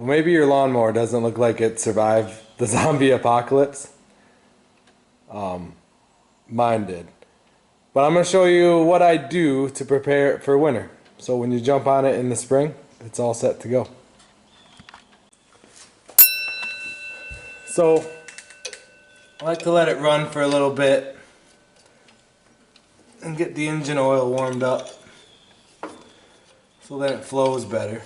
Well, maybe your lawnmower doesn't look like it survived the zombie apocalypse. Mine did. But I'm going to show you what I do to prepare it for winter. So when you jump on it in the spring, it's all set to go. So I like to let it run for a little bit and get the engine oil warmed up so that it flows better.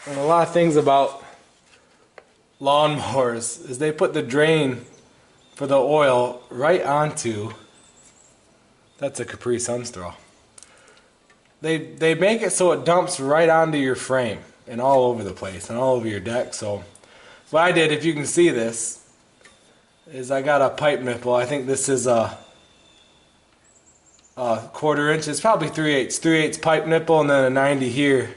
And a lot of things about lawnmowers is they put the drain for the oil right onto, that's a Capri Sun straw. They make it so it dumps right onto your frame and all over the place and all over your deck. So what I did, if you can see this, is I got a pipe nipple. I think this is a 1/4 inch. It's probably 3/8 pipe nipple and then a 90 here.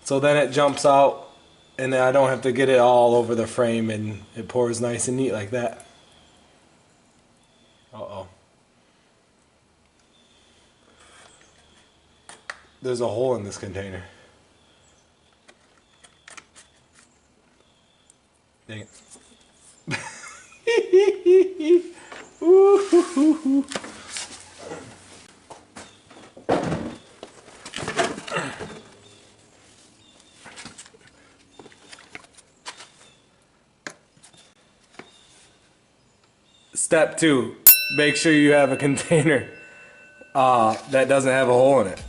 So then it jumps out and then I don't have to get it all over the frame and it pours nice and neat like that. Uh-oh. There's a hole in this container. Dang it. Ooh. Step 2, make sure you have a container that doesn't have a hole in it.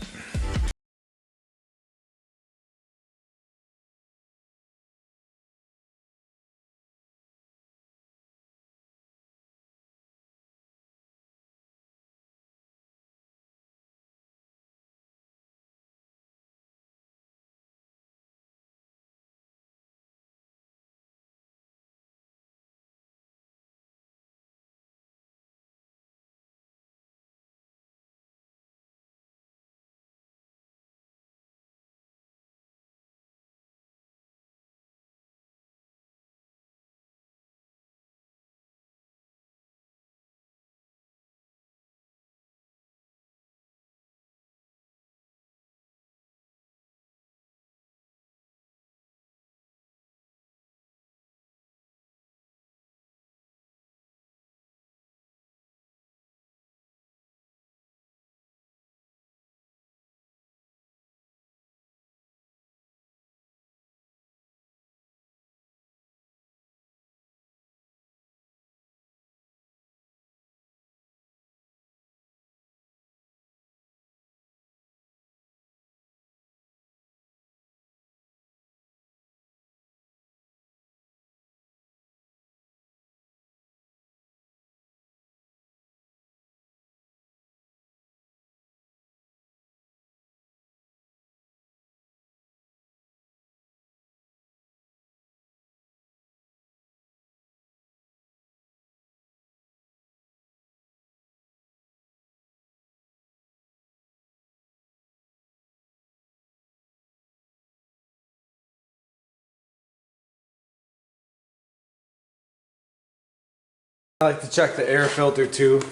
I like to check the air filter too.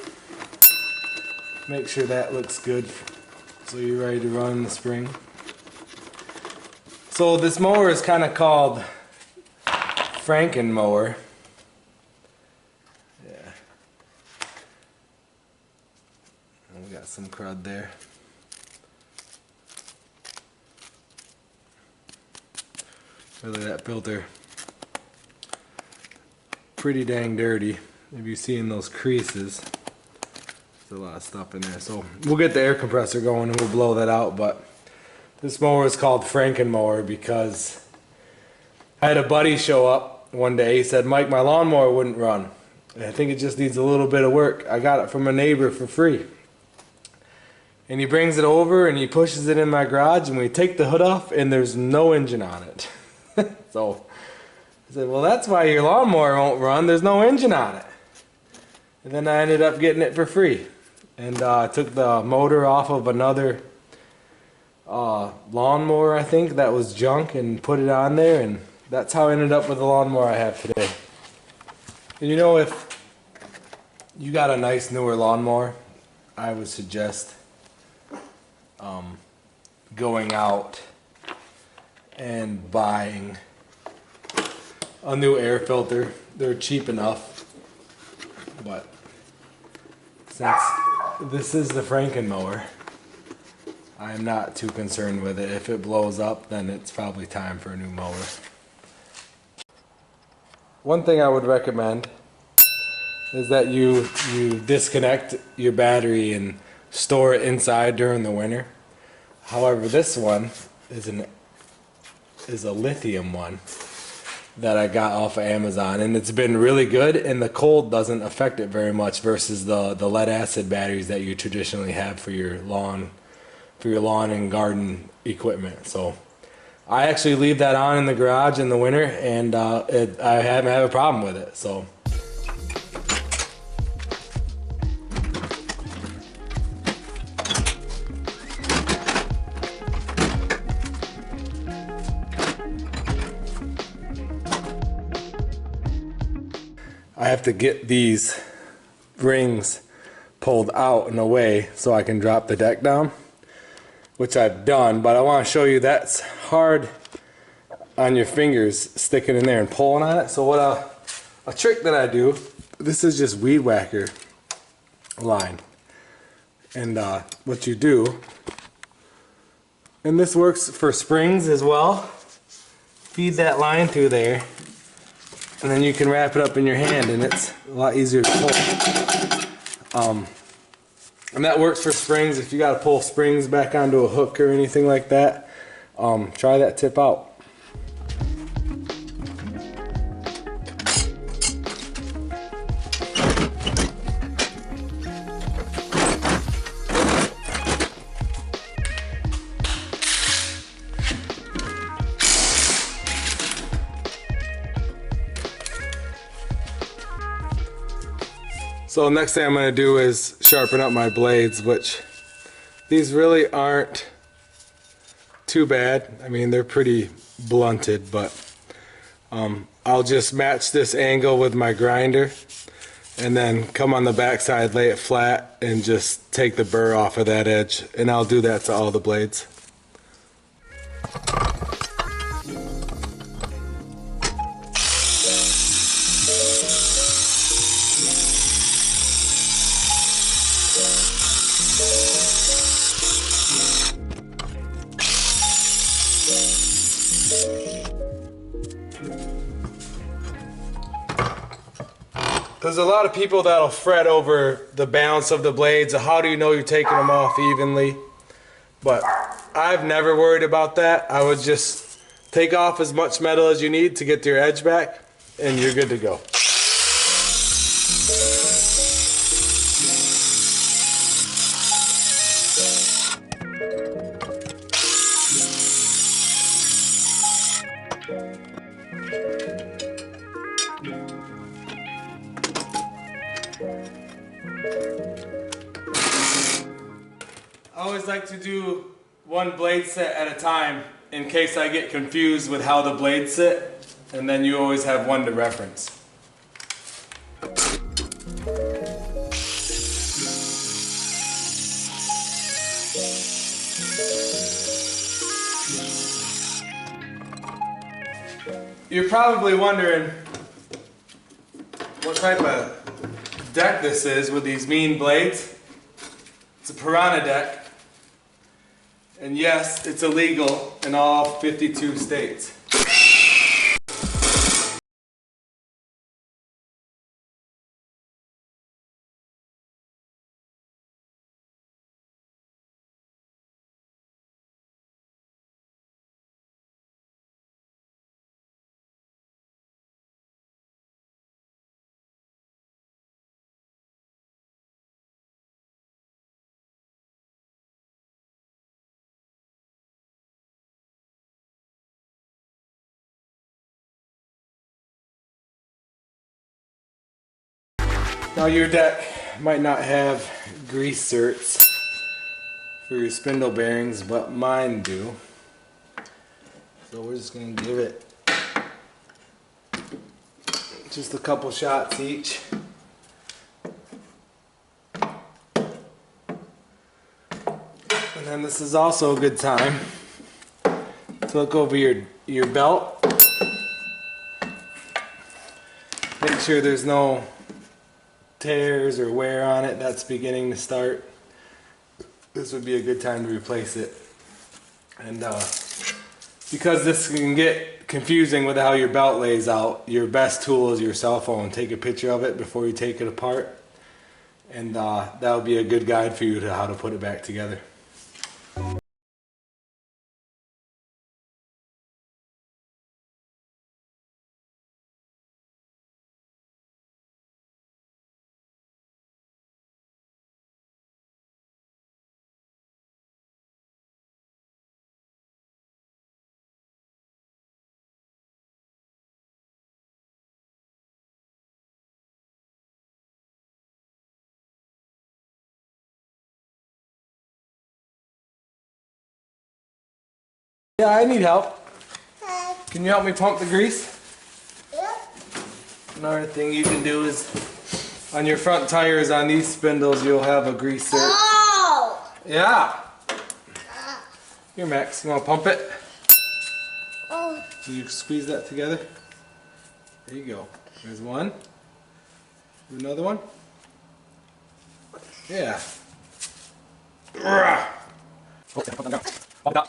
Make sure that looks good so you're ready to run in the spring. So this mower is kind of called Franken mower. Yeah. And we got some crud there. Really, that filter pretty dang dirty. If you see in those creases, there's a lot of stuff in there. So we'll get the air compressor going and we'll blow that out. But this mower is called Franken mower because I had a buddy show up one day. He said, "Mike, my lawnmower wouldn't run. I think it just needs a little bit of work. I got it from a neighbor for free." And he brings it over and he pushes it in my garage and we take the hood off and there's no engine on it. So I said, "Well, that's why your lawnmower won't run. There's no engine on it." And then I ended up getting it for free. And I took the motor off of another lawnmower, I think, that was junk and put it on there. And that's how I ended up with the lawnmower I have today. And you know, if you got a nice newer lawnmower, I would suggest going out and buying a new air filter. They're cheap enough, but since this is the Franken mower, I'm not too concerned with it. If it blows up, then it's probably time for a new mower. One thing I would recommend is that you disconnect your battery and store it inside during the winter. However, this one is a lithium one that I got off of Amazon, and it's been really good, and the cold doesn't affect it very much versus the lead acid batteries that you traditionally have for your lawn and garden equipment. So I actually leave that on in the garage in the winter, and I haven't had a problem with it. So I have to get these rings pulled out and away so I can drop the deck down, which I've done, but I want to show you that's hard on your fingers sticking in there and pulling on it. So what a trick that I do, this is just weed whacker line, and what you do, and this works for springs as well, feed that line through there, and then you can wrap it up in your hand, and it's a lot easier to pull. And that works for springs. If you got to pull springs back onto a hook or anything like that, try that tip out. So next thing I'm going to do is sharpen up my blades, which these really aren't too bad. I mean, they're pretty blunted, but I'll just match this angle with my grinder and then come on the back side, lay it flat, and just take the burr off of that edge. And I'll do that to all the blades. There's a lot of people that'll fret over the balance of the blades. How do you know you're taking them off evenly? But I've never worried about that. I would just take off as much metal as you need to get your edge back, and you're good to go. I always like to do one blade set at a time in case I get confused with how the blades sit, and then you always have one to reference. You're probably wondering what type of deck this is with these mean blades. It's a piranha deck. And yes, it's illegal in all 52 states. Now your deck might not have grease certs for your spindle bearings, but mine do. So we're just going to give it just a couple shots each. And this is also a good time to look over your belt. Make sure there's no tears or wear on it that's beginning to start. This would be a good time to replace it. And because this can get confusing with how your belt lays out, your best tool is your cell phone. Take a picture of it before you take it apart, and that'll be a good guide for you to how to put it back together. Yeah, I need help. Can you help me pump the grease? Yeah. Another thing you can do is on your front tires, on these spindles, you'll have a greaser. Oh! Yeah. Here, Max, you want to pump it? Oh. Can you squeeze that together? There you go. There's one. Do another one. Yeah. Okay, pump it down. Pump it up.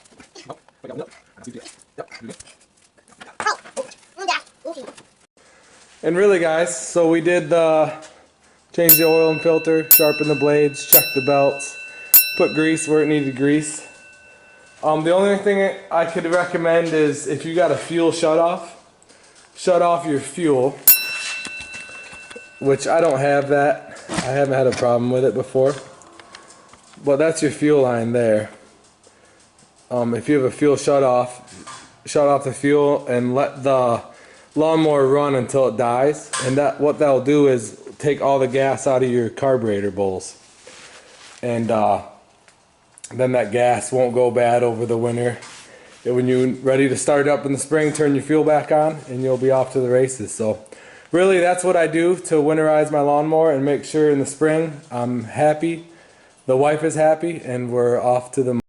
And really, guys, so we did change the oil and filter, sharpen the blades, check the belts, put grease where it needed grease. The only thing I could recommend is if you got a fuel shutoff, shut off your fuel, which I don't have that. I haven't had a problem with it before, but that's your fuel line there. If you have a fuel shut off the fuel and let the lawnmower run until it dies, and what that'll do is take all the gas out of your carburetor bowls, and then that gas won't go bad over the winter. And when you're ready to start up in the spring, turn your fuel back on and you'll be off to the races. So really, that's what I do to winterize my lawnmower and make sure in the spring I'm happy, the wife is happy, and we're off to the